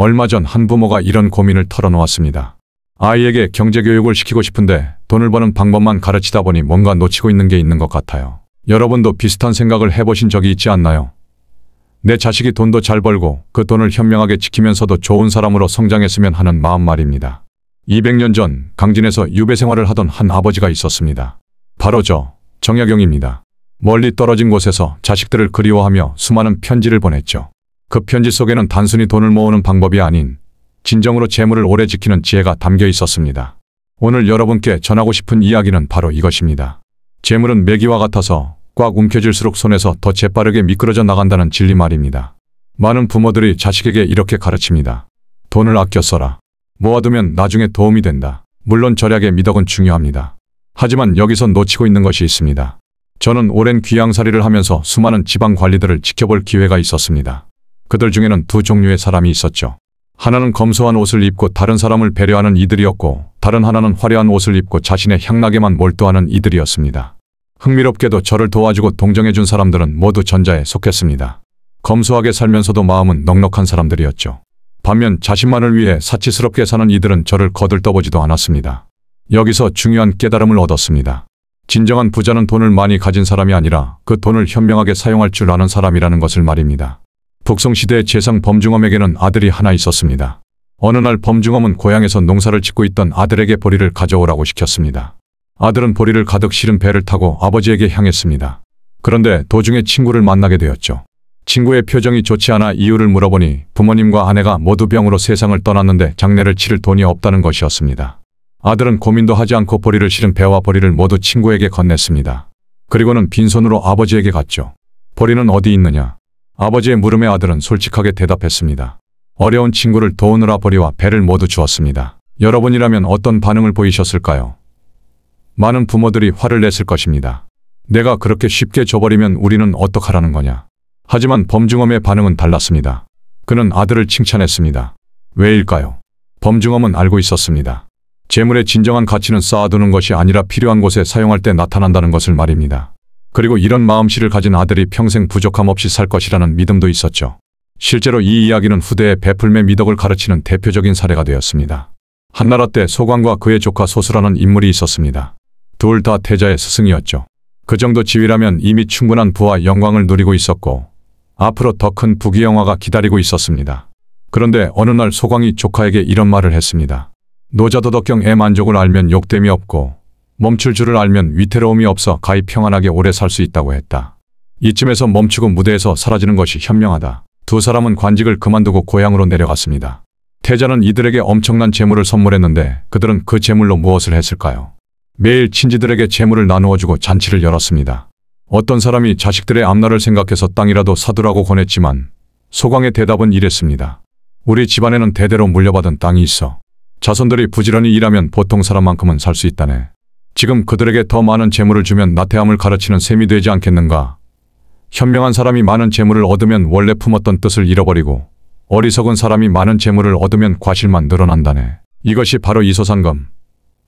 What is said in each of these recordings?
얼마 전 한 부모가 이런 고민을 털어놓았습니다. 아이에게 경제교육을 시키고 싶은데 돈을 버는 방법만 가르치다 보니 뭔가 놓치고 있는 게 있는 것 같아요. 여러분도 비슷한 생각을 해보신 적이 있지 않나요? 내 자식이 돈도 잘 벌고 그 돈을 현명하게 지키면서도 좋은 사람으로 성장했으면 하는 마음 말입니다. 200년 전 강진에서 유배 생활을 하던 한 아버지가 있었습니다. 바로 저 정약용입니다. 멀리 떨어진 곳에서 자식들을 그리워하며 수많은 편지를 보냈죠. 그 편지 속에는 단순히 돈을 모으는 방법이 아닌 진정으로 재물을 오래 지키는 지혜가 담겨 있었습니다. 오늘 여러분께 전하고 싶은 이야기는 바로 이것입니다. 재물은 메기와 같아서 꽉 움켜쥘수록 손에서 더 재빠르게 미끄러져 나간다는 진리 말입니다. 많은 부모들이 자식에게 이렇게 가르칩니다. 돈을 아껴 써라. 모아두면 나중에 도움이 된다. 물론 절약의 미덕은 중요합니다. 하지만 여기서 놓치고 있는 것이 있습니다. 저는 오랜 귀양살이를 하면서 수많은 지방 관리들을 지켜볼 기회가 있었습니다. 그들 중에는 두 종류의 사람이 있었죠. 하나는 검소한 옷을 입고 다른 사람을 배려하는 이들이었고, 다른 하나는 화려한 옷을 입고 자신의 향락에만 몰두하는 이들이었습니다. 흥미롭게도 저를 도와주고 동정해준 사람들은 모두 전자에 속했습니다. 검소하게 살면서도 마음은 넉넉한 사람들이었죠. 반면 자신만을 위해 사치스럽게 사는 이들은 저를 거들떠보지도 않았습니다. 여기서 중요한 깨달음을 얻었습니다. 진정한 부자는 돈을 많이 가진 사람이 아니라 그 돈을 현명하게 사용할 줄 아는 사람이라는 것을 말입니다. 북송시대의 재상 범중엄에게는 아들이 하나 있었습니다. 어느 날 범중엄은 고향에서 농사를 짓고 있던 아들에게 보리를 가져오라고 시켰습니다. 아들은 보리를 가득 실은 배를 타고 아버지에게 향했습니다. 그런데 도중에 친구를 만나게 되었죠. 친구의 표정이 좋지 않아 이유를 물어보니 부모님과 아내가 모두 병으로 세상을 떠났는데 장례를 치를 돈이 없다는 것이었습니다. 아들은 고민도 하지 않고 보리를 실은 배와 보리를 모두 친구에게 건넸습니다. 그리고는 빈손으로 아버지에게 갔죠. 보리는 어디 있느냐? 아버지의 물음에 아들은 솔직하게 대답했습니다. 어려운 친구를 도우느라 보리와 배를 모두 주었습니다. 여러분이라면 어떤 반응을 보이셨을까요? 많은 부모들이 화를 냈을 것입니다. 내가 그렇게 쉽게 줘버리면 우리는 어떡하라는 거냐? 하지만 범중엄의 반응은 달랐습니다. 그는 아들을 칭찬했습니다. 왜일까요? 범중엄은 알고 있었습니다. 재물의 진정한 가치는 쌓아두는 것이 아니라 필요한 곳에 사용할 때 나타난다는 것을 말입니다. 그리고 이런 마음씨를 가진 아들이 평생 부족함 없이 살 것이라는 믿음도 있었죠. 실제로 이 이야기는 후대의 베풀매 미덕을 가르치는 대표적인 사례가 되었습니다. 한나라 때 소광과 그의 조카 소수라는 인물이 있었습니다. 둘 다 태자의 스승이었죠. 그 정도 지위라면 이미 충분한 부와 영광을 누리고 있었고 앞으로 더 큰 부귀영화가 기다리고 있었습니다. 그런데 어느 날 소광이 조카에게 이런 말을 했습니다. 노자도덕경의 만족을 알면 욕됨이 없고 멈출 줄을 알면 위태로움이 없어 가히 평안하게 오래 살 수 있다고 했다. 이쯤에서 멈추고 무대에서 사라지는 것이 현명하다. 두 사람은 관직을 그만두고 고향으로 내려갔습니다. 태자는 이들에게 엄청난 재물을 선물했는데 그들은 그 재물로 무엇을 했을까요? 매일 친지들에게 재물을 나누어주고 잔치를 열었습니다. 어떤 사람이 자식들의 앞날을 생각해서 땅이라도 사두라고 권했지만 소광의 대답은 이랬습니다. 우리 집안에는 대대로 물려받은 땅이 있어. 자손들이 부지런히 일하면 보통 사람만큼은 살 수 있다네. 지금 그들에게 더 많은 재물을 주면 나태함을 가르치는 셈이 되지 않겠는가? 현명한 사람이 많은 재물을 얻으면 원래 품었던 뜻을 잃어버리고 어리석은 사람이 많은 재물을 얻으면 과실만 늘어난다네. 이것이 바로 이소상금,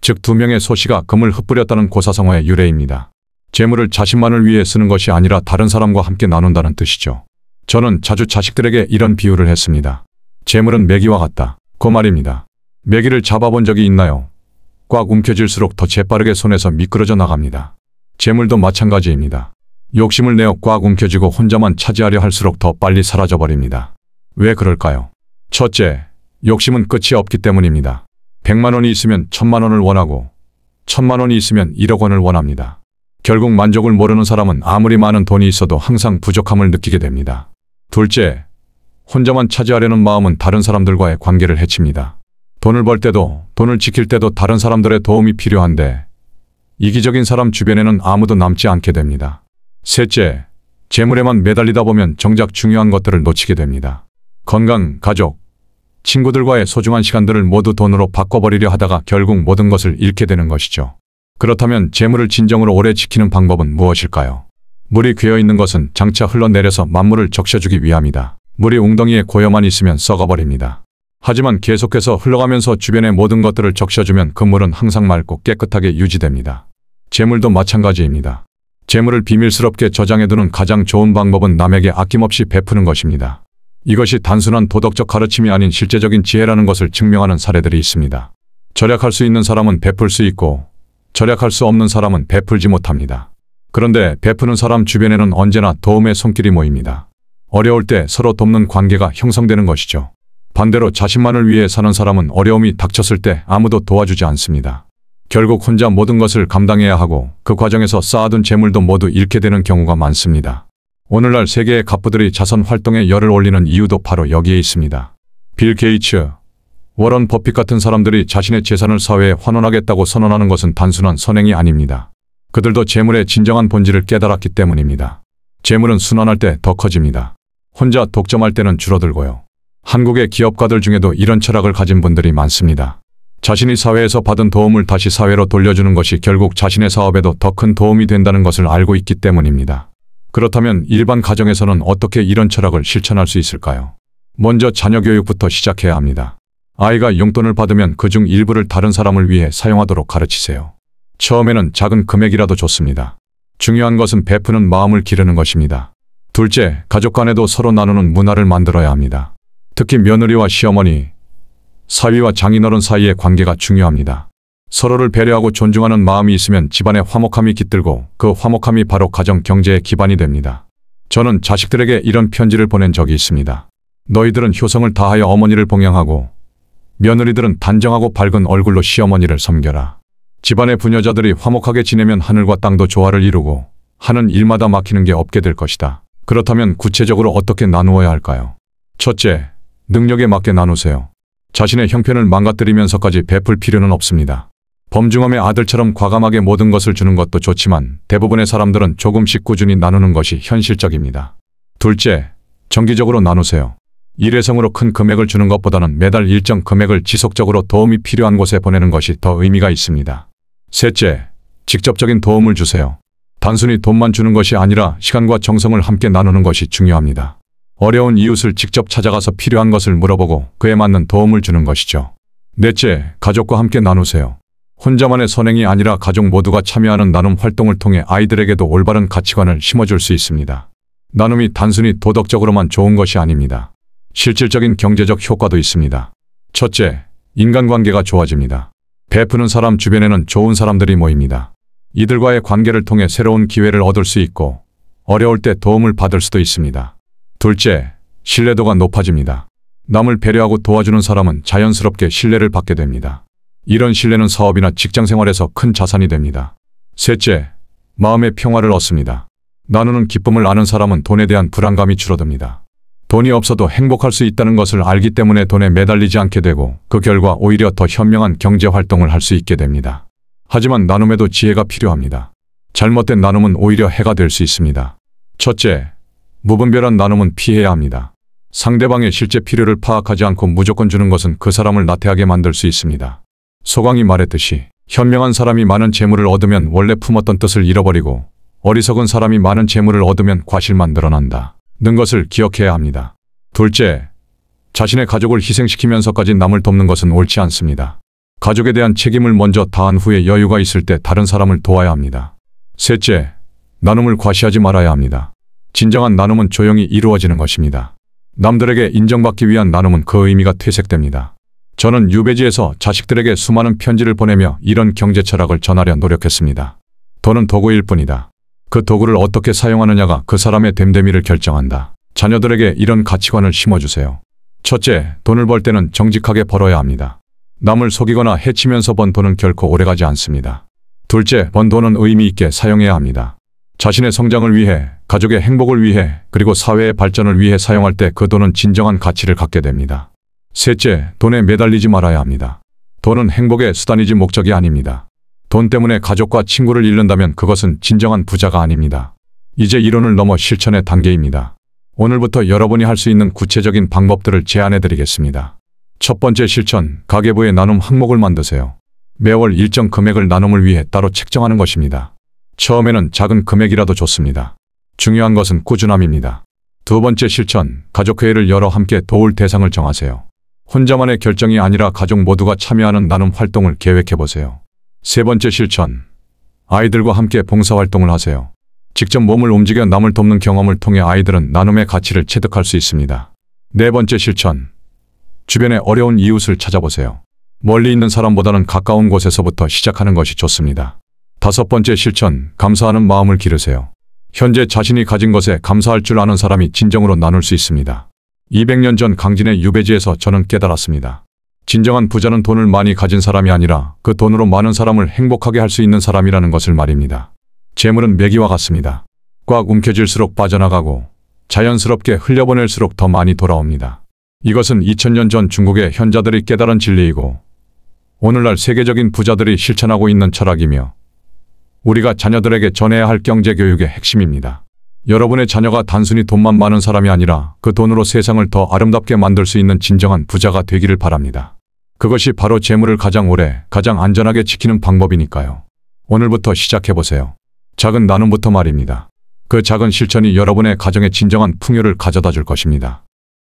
즉 두 명의 소씨가 금을 흩뿌렸다는 고사성어의 유래입니다. 재물을 자신만을 위해 쓰는 것이 아니라 다른 사람과 함께 나눈다는 뜻이죠. 저는 자주 자식들에게 이런 비유를 했습니다. 재물은 메기와 같다. 그 말입니다. 메기를 잡아본 적이 있나요? 꽉 움켜쥘수록 더 재빠르게 손에서 미끄러져 나갑니다. 재물도 마찬가지입니다. 욕심을 내어 꽉 움켜쥐고 혼자만 차지하려 할수록 더 빨리 사라져버립니다. 왜 그럴까요? 첫째, 욕심은 끝이 없기 때문입니다. 100만 원이 있으면 1000만 원을 원하고 1000만 원이 있으면 1억 원을 원합니다. 결국 만족을 모르는 사람은 아무리 많은 돈이 있어도 항상 부족함을 느끼게 됩니다. 둘째, 혼자만 차지하려는 마음은 다른 사람들과의 관계를 해칩니다. 돈을 벌 때도 돈을 지킬 때도 다른 사람들의 도움이 필요한데 이기적인 사람 주변에는 아무도 남지 않게 됩니다. 셋째, 재물에만 매달리다 보면 정작 중요한 것들을 놓치게 됩니다. 건강, 가족, 친구들과의 소중한 시간들을 모두 돈으로 바꿔버리려 하다가 결국 모든 것을 잃게 되는 것이죠. 그렇다면 재물을 진정으로 오래 지키는 방법은 무엇일까요? 물이 괴어있는 것은 장차 흘러내려서 만물을 적셔주기 위함이다. 물이 웅덩이에 고여만 있으면 썩어버립니다. 하지만 계속해서 흘러가면서 주변의 모든 것들을 적셔주면 그 물은 항상 맑고 깨끗하게 유지됩니다. 재물도 마찬가지입니다. 재물을 비밀스럽게 저장해두는 가장 좋은 방법은 남에게 아낌없이 베푸는 것입니다. 이것이 단순한 도덕적 가르침이 아닌 실제적인 지혜라는 것을 증명하는 사례들이 있습니다. 절약할 수 있는 사람은 베풀 수 있고 절약할 수 없는 사람은 베풀지 못합니다. 그런데 베푸는 사람 주변에는 언제나 도움의 손길이 모입니다. 어려울 때 서로 돕는 관계가 형성되는 것이죠. 반대로 자신만을 위해 사는 사람은 어려움이 닥쳤을 때 아무도 도와주지 않습니다. 결국 혼자 모든 것을 감당해야 하고 그 과정에서 쌓아둔 재물도 모두 잃게 되는 경우가 많습니다. 오늘날 세계의 갑부들이 자선 활동에 열을 올리는 이유도 바로 여기에 있습니다. 빌 게이츠, 워런 버핏 같은 사람들이 자신의 재산을 사회에 환원하겠다고 선언하는 것은 단순한 선행이 아닙니다. 그들도 재물의 진정한 본질을 깨달았기 때문입니다. 재물은 순환할 때 더 커집니다. 혼자 독점할 때는 줄어들고요. 한국의 기업가들 중에도 이런 철학을 가진 분들이 많습니다. 자신이 사회에서 받은 도움을 다시 사회로 돌려주는 것이 결국 자신의 사업에도 더 큰 도움이 된다는 것을 알고 있기 때문입니다. 그렇다면 일반 가정에서는 어떻게 이런 철학을 실천할 수 있을까요? 먼저 자녀 교육부터 시작해야 합니다. 아이가 용돈을 받으면 그중 일부를 다른 사람을 위해 사용하도록 가르치세요. 처음에는 작은 금액이라도 좋습니다. 중요한 것은 베푸는 마음을 기르는 것입니다. 둘째, 가족 간에도 서로 나누는 문화를 만들어야 합니다. 특히 며느리와 시어머니, 사위와 장인어른 사이의 관계가 중요합니다. 서로를 배려하고 존중하는 마음이 있으면 집안의 화목함이 깃들고 그 화목함이 바로 가정 경제의 기반이 됩니다. 저는 자식들에게 이런 편지를 보낸 적이 있습니다. 너희들은 효성을 다하여 어머니를 봉양하고 며느리들은 단정하고 밝은 얼굴로 시어머니를 섬겨라. 집안의 부녀자들이 화목하게 지내면 하늘과 땅도 조화를 이루고 하는 일마다 막히는 게 없게 될 것이다. 그렇다면 구체적으로 어떻게 나누어야 할까요? 첫째, 능력에 맞게 나누세요. 자신의 형편을 망가뜨리면서까지 베풀 필요는 없습니다. 범중엄의 아들처럼 과감하게 모든 것을 주는 것도 좋지만 대부분의 사람들은 조금씩 꾸준히 나누는 것이 현실적입니다. 둘째, 정기적으로 나누세요. 일회성으로 큰 금액을 주는 것보다는 매달 일정 금액을 지속적으로 도움이 필요한 곳에 보내는 것이 더 의미가 있습니다. 셋째, 직접적인 도움을 주세요. 단순히 돈만 주는 것이 아니라 시간과 정성을 함께 나누는 것이 중요합니다. 어려운 이웃을 직접 찾아가서 필요한 것을 물어보고 그에 맞는 도움을 주는 것이죠. 넷째, 가족과 함께 나누세요. 혼자만의 선행이 아니라 가족 모두가 참여하는 나눔 활동을 통해 아이들에게도 올바른 가치관을 심어줄 수 있습니다. 나눔이 단순히 도덕적으로만 좋은 것이 아닙니다. 실질적인 경제적 효과도 있습니다. 첫째, 인간관계가 좋아집니다. 베푸는 사람 주변에는 좋은 사람들이 모입니다. 이들과의 관계를 통해 새로운 기회를 얻을 수 있고 어려울 때 도움을 받을 수도 있습니다. 둘째, 신뢰도가 높아집니다. 남을 배려하고 도와주는 사람은 자연스럽게 신뢰를 받게 됩니다. 이런 신뢰는 사업이나 직장 생활에서 큰 자산이 됩니다. 셋째, 마음의 평화를 얻습니다. 나누는 기쁨을 아는 사람은 돈에 대한 불안감이 줄어듭니다. 돈이 없어도 행복할 수 있다는 것을 알기 때문에 돈에 매달리지 않게 되고 그 결과 오히려 더 현명한 경제 활동을 할 수 있게 됩니다. 하지만 나눔에도 지혜가 필요합니다. 잘못된 나눔은 오히려 해가 될 수 있습니다. 첫째, 무분별한 나눔은 피해야 합니다. 상대방의 실제 필요를 파악하지 않고 무조건 주는 것은 그 사람을 나태하게 만들 수 있습니다. 소강이 말했듯이 현명한 사람이 많은 재물을 얻으면 원래 품었던 뜻을 잃어버리고 어리석은 사람이 많은 재물을 얻으면 과실만 늘어난다. 는 것을 기억해야 합니다. 둘째, 자신의 가족을 희생시키면서까지 남을 돕는 것은 옳지 않습니다. 가족에 대한 책임을 먼저 다한 후에 여유가 있을 때 다른 사람을 도와야 합니다. 셋째, 나눔을 과시하지 말아야 합니다. 진정한 나눔은 조용히 이루어지는 것입니다. 남들에게 인정받기 위한 나눔은 그 의미가 퇴색됩니다. 저는 유배지에서 자식들에게 수많은 편지를 보내며 이런 경제 철학을 전하려 노력했습니다. 돈은 도구일 뿐이다. 그 도구를 어떻게 사용하느냐가 그 사람의 됨됨이를 결정한다. 자녀들에게 이런 가치관을 심어주세요. 첫째, 돈을 벌 때는 정직하게 벌어야 합니다. 남을 속이거나 해치면서 번 돈은 결코 오래가지 않습니다. 둘째, 번 돈은 의미 있게 사용해야 합니다. 자신의 성장을 위해, 가족의 행복을 위해, 그리고 사회의 발전을 위해 사용할 때 그 돈은 진정한 가치를 갖게 됩니다. 셋째, 돈에 매달리지 말아야 합니다. 돈은 행복의 수단이지 목적이 아닙니다. 돈 때문에 가족과 친구를 잃는다면 그것은 진정한 부자가 아닙니다. 이제 이론을 넘어 실천의 단계입니다. 오늘부터 여러분이 할 수 있는 구체적인 방법들을 제안해 드리겠습니다. 첫 번째 실천, 가계부에 나눔 항목을 만드세요. 매월 일정 금액을 나눔을 위해 따로 책정하는 것입니다. 처음에는 작은 금액이라도 좋습니다. 중요한 것은 꾸준함입니다. 두 번째 실천, 가족회의를 열어 함께 도울 대상을 정하세요. 혼자만의 결정이 아니라 가족 모두가 참여하는 나눔 활동을 계획해 보세요. 세 번째 실천, 아이들과 함께 봉사활동을 하세요. 직접 몸을 움직여 남을 돕는 경험을 통해 아이들은 나눔의 가치를 체득할 수 있습니다. 네 번째 실천. 주변에 어려운 이웃을 찾아보세요. 멀리 있는 사람보다는 가까운 곳에서부터 시작하는 것이 좋습니다. 다섯 번째 실천. 감사하는 마음을 기르세요. 현재 자신이 가진 것에 감사할 줄 아는 사람이 진정으로 나눌 수 있습니다. 200년 전 강진의 유배지에서 저는 깨달았습니다. 진정한 부자는 돈을 많이 가진 사람이 아니라 그 돈으로 많은 사람을 행복하게 할 수 있는 사람이라는 것을 말입니다. 재물은 매기와 같습니다. 꽉 움켜쥘수록 빠져나가고 자연스럽게 흘려보낼수록 더 많이 돌아옵니다. 이것은 2000년 전 중국의 현자들이 깨달은 진리이고 오늘날 세계적인 부자들이 실천하고 있는 철학이며 우리가 자녀들에게 전해야 할 경제교육의 핵심입니다. 여러분의 자녀가 단순히 돈만 많은 사람이 아니라 그 돈으로 세상을 더 아름답게 만들 수 있는 진정한 부자가 되기를 바랍니다. 그것이 바로 재물을 가장 오래, 가장 안전하게 지키는 방법이니까요. 오늘부터 시작해보세요. 작은 나눔부터 말입니다. 그 작은 실천이 여러분의 가정에 진정한 풍요를 가져다 줄 것입니다.